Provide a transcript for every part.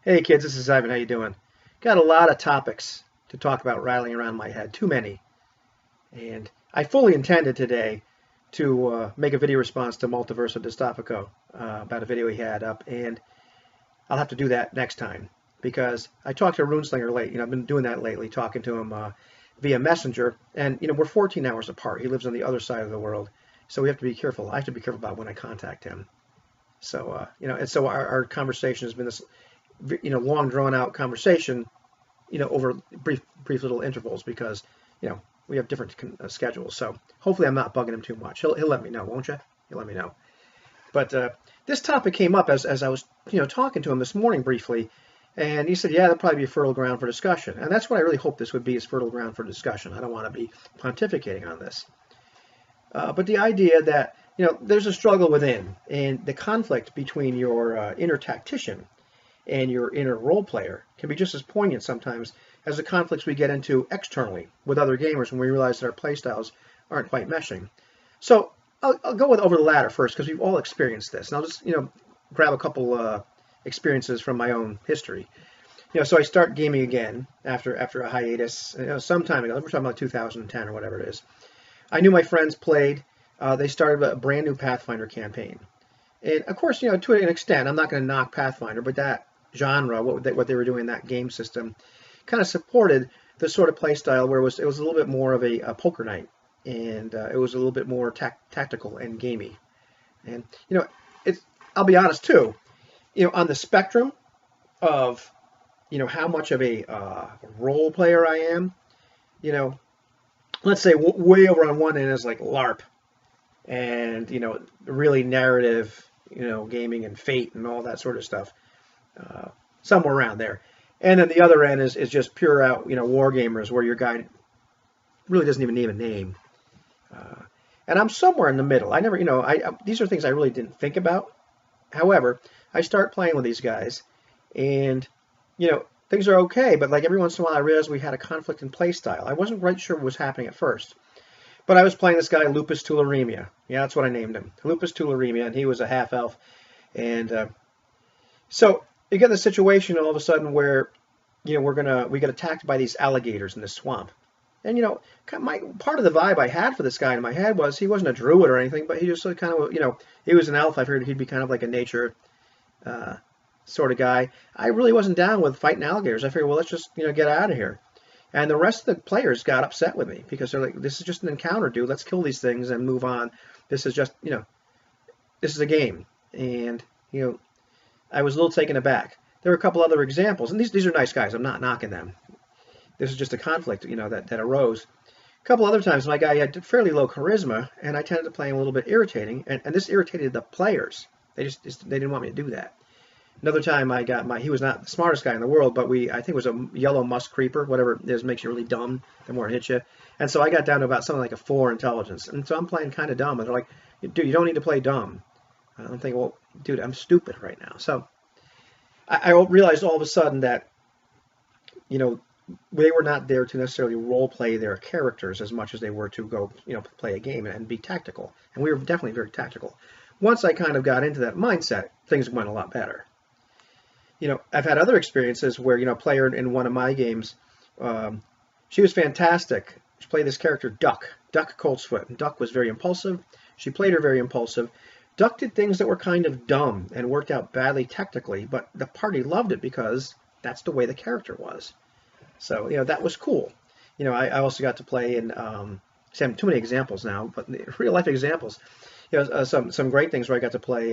Hey kids, this is Ivan. How you doing? Got a lot of topics to talk about rattling around my head. Too many. And I fully intended today to make a video response to Multiverso Distopico about a video he had up, and I'll have to do that next time because I talked to Runeslinger late. I've been doing that lately, talking to him via Messenger, and we're 14 hours apart. He lives on the other side of the world, so we have to be careful. I have to be careful about when I contact him. So and so our conversation has been this long drawn out conversation, over brief little intervals because, we have different schedules. So hopefully I'm not bugging him too much. He'll let me know, won't you? He'll let me know. But this topic came up as I was, talking to him this morning briefly, and he said, yeah, that'll probably be a fertile ground for discussion. And that's what I really hope this would be, is fertile ground for discussion. I don't want to be pontificating on this. But the idea that, there's a struggle within, and the conflict between your inner tactician and your inner role player can be just as poignant sometimes as the conflicts we get into externally with other gamers when we realize that our playstyles aren't quite meshing. So I'll go over the latter first because we've all experienced this, and I'll just grab a couple experiences from my own history. So I start gaming again after a hiatus, some time ago. We're talking about 2010 or whatever it is. I knew my friends played. They started a brand new Pathfinder campaign. And of course, to an extent, I'm not going to knock Pathfinder, but that genre, what they were doing in that game system, kind of supported the sort of play style where it was a little bit more of a poker night, and it was a little bit more tactical and gamey. And I'll be honest too, on the spectrum of how much of a role player I am, let's say way over on one end is like LARP, and really narrative, gaming and Fate and all that sort of stuff. Somewhere around there. And then the other end is just pure out, war gamers, where your guy really doesn't even name a name. And I'm somewhere in the middle. I never, these are things I really didn't think about. However, I start playing with these guys, and, things are okay, but like every once in a while I realized we had a conflict in play style. I wasn't quite sure what was happening at first. But I was playing this guy, Lupus Tularemia. Yeah, that's what I named him. Lupus Tularemia, and he was a half-elf. And so you get the situation all of a sudden where, we get attacked by these alligators in this swamp. And, part of the vibe I had for this guy in my head was he wasn't a druid or anything, but he just kind of, he was an elf. I figured he'd be kind of like a nature sort of guy. I really wasn't down with fighting alligators. I figured, well, let's just, get out of here. And the rest of the players got upset with me because they're like, this is just an encounter, dude. Let's kill these things and move on. This is just, this is a game. And, I was a little taken aback. There were a couple other examples, and these are nice guys. I'm not knocking them. This is just a conflict, that arose. A couple other times, my guy had fairly low charisma, and I tended to play him a little bit irritating, and this irritated the players. They didn't want me to do that. Another time, he was not the smartest guy in the world, but I think it was a yellow musk creeper, whatever it is, makes you really dumb the more it hits you. And so I got down to about something like a 4 intelligence, and so I'm playing kind of dumb, and they're like, dude, you don't need to play dumb. I'm thinking, well, dude, I'm stupid right now. So I realized all of a sudden that, they were not there to necessarily role play their characters as much as they were to go, play a game and be tactical. And we were definitely very tactical. Once I kind of got into that mindset, things went a lot better. I've had other experiences where, a player in one of my games, she was fantastic. She played this character, Duck Coltsfoot. And Duck was very impulsive. She played her very impulsive. Duck did things that were kind of dumb and worked out badly technically, but the party loved it because that's the way the character was. So, that was cool. I also got to play in, see, I'm too many examples now, but real life examples. Some great things where I got to play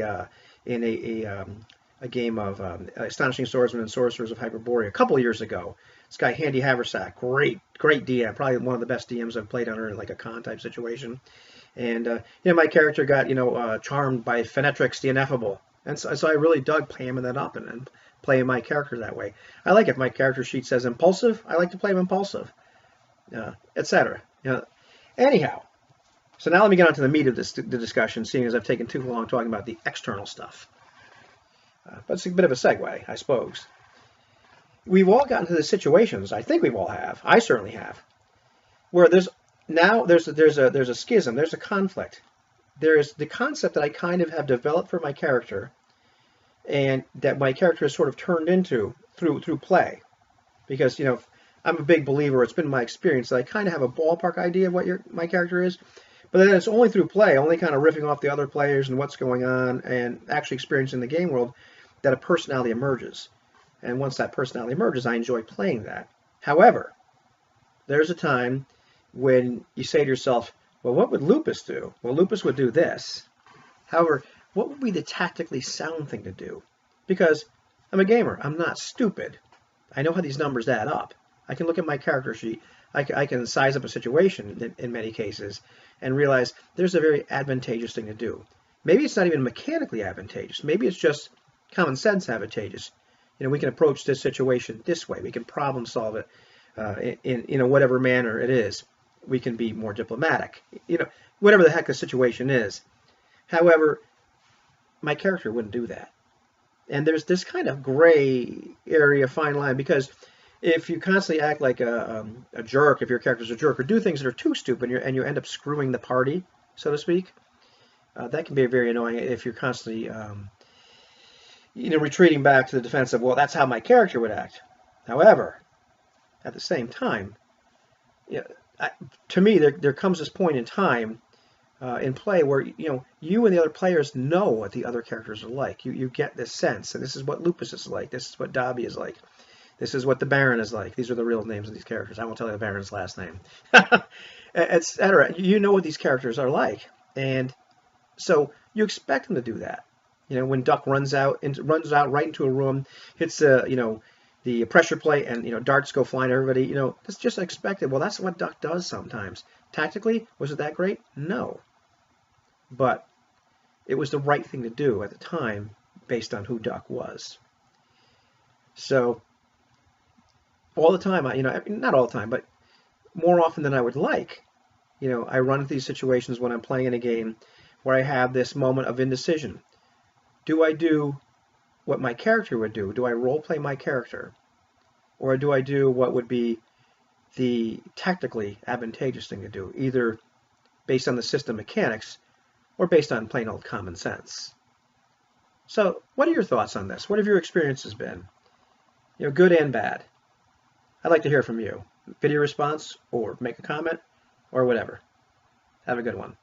in a game of Astonishing Swordsmen and Sorcerers of Hyperborea a couple of years ago. This guy, Handy Haversack, great DM, probably one of the best DMs I've played under in like a con type situation. And, my character got, charmed by Fenetrix the Ineffable. And so I really dug hamming that up and playing my character that way. I like if my character sheet says impulsive, I like to play him impulsive, etc. Anyhow, so now let me get on to the meat of the discussion, seeing as I've taken too long talking about the external stuff. But it's a bit of a segue, I suppose. We've all gotten to the situations, I think we all have, I certainly have, where there's a schism, there's a conflict. There is the concept that I kind of have developed for my character, and that my character has sort of turned into through play, because I'm a big believer. It's been my experience that I kind of have a ballpark idea of what my character is, but then it's only through play, only kind of riffing off the other players and what's going on, and actually experiencing the game world, that a personality emerges. And once that personality emerges, I enjoy playing that. However, there's a time when you say to yourself, well, what would Lupus do? Well, Lupus would do this. However, what would be the tactically sound thing to do? Because I'm a gamer. I'm not stupid. I know how these numbers add up. I can look at my character sheet. I can size up a situation in many cases and realize there's a very advantageous thing to do. Maybe it's not even mechanically advantageous. Maybe it's just common sense advantageous. We can approach this situation this way. We can problem solve it in whatever manner it is. We can be more diplomatic. Whatever the heck the situation is. However, my character wouldn't do that. And there's this kind of gray area, fine line, because if you constantly act like a jerk, if your character's a jerk, or do things that are too stupid, and you end up screwing the party, so to speak, that can be very annoying if you're constantly retreating back to the defense of, well, that's how my character would act. However, at the same time, to me, there comes this point in time in play where you and the other players know what the other characters are like. You get this sense, and this is what Lupus is like. This is what Dobby is like. This is what the Baron is like. These are the real names of these characters. I won't tell you the Baron's last name, etc. You know what these characters are like, and so you expect them to do that. When Duck runs out right into a room, hits the pressure plate, and darts go flying at everybody. That's just expected. Well, that's what Duck does sometimes. Tactically, was it that great? No. But it was the right thing to do at the time based on who Duck was. So all the time, not all the time, but more often than I would like, I run into these situations when I'm playing in a game where I have this moment of indecision. Do I do what my character would do? Do I role play my character? Or do I do what would be the tactically advantageous thing to do, either based on the system mechanics or based on plain old common sense? So what are your thoughts on this? What have your experiences been? Good and bad. I'd like to hear from you. Video response, or make a comment, or whatever. Have a good one.